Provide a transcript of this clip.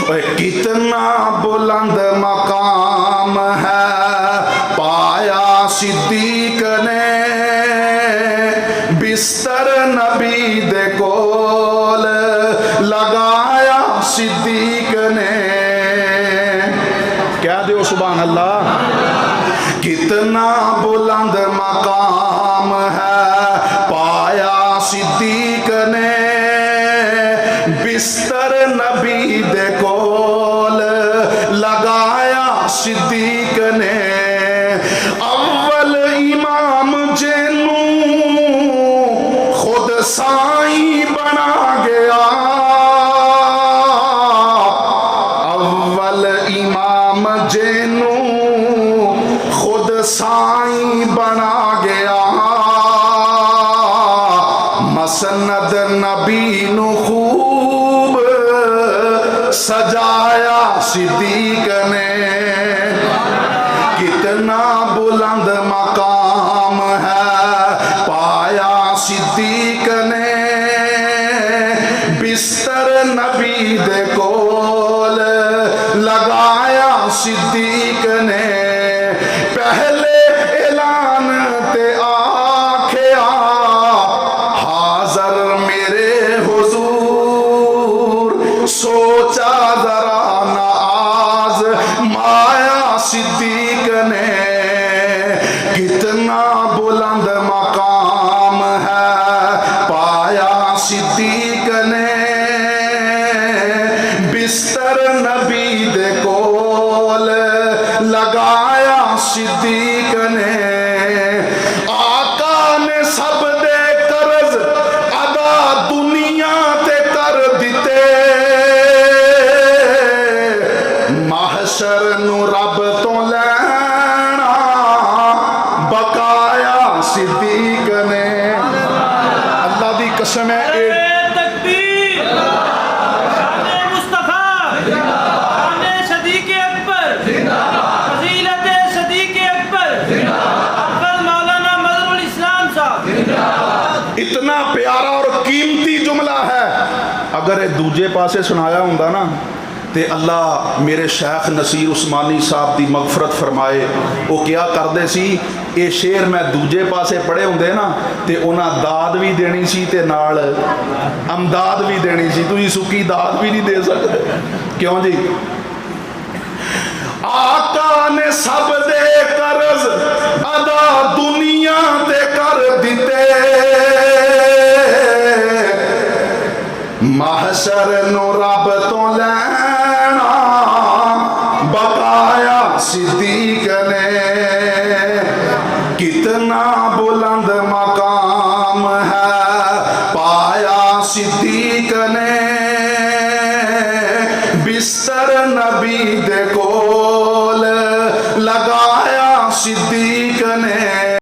कितना बुलंद मकाम है पाया सिद्दीक ने, बिस्तर नबी दे कोल लगाया सिद्दीक ने। क्या दो सुभान अल्लाह। कितना बुलंद मकाम है पाया सिद्दीक ने, बिस्तर नबी दे कोल लगाया सिद्दीक ने। अव्वल इमाम जेनू खुद साई बना गया, अव्वल इमाम जेनू खुद साई बना गया। मसनद नबी नू खूब सजाया सिद्दीक ने। कितना बुलंद मकाम है पाया सिद्दीक ने, बिस्तर नबी दे कोल लगाया सिद्दीक ने। पहले ऐलान ते आखिया हाज़र मेरे हुजूर, सोचा जरा ना आज माया सिद्दीक ने। कितना बुलंद मकाम है पाया सिद्दीक ने, बिस्तर नबी दे कोल लगाया सिद्दीक ने। आका ने सब दे कर्ज अदा दुनिया ते कर दिते, महशर नू रब तो लैना बकाया सिद्दीक ने। अल्लाह दी कसम है इतना प्यारा और कीमती जुमला है। अगर ये दूजे पासे सुनाया होंदा ना ते अल्लाह मेरे शेख नसीर उस्मानी साहब की मगफरत फरमाए। वो क्या करते सी, ये शेर मैं दूजे पासे पढ़े होंदे ना ते उन्हां दाद भी देनी सी ते नाल अमदाद भी देनी सी। तुसीं सुक्की दाद भी नहीं दे सकते। क्यों जी? आका ने सब दे कर्ज अदा दुनिया ते कर दिते, महशर नु रब तो लैना बकाया सिद्दीक ने। कितना बुलंद मकाम है पाया सिद्दीक ने, बिस्तर नबी दे कोल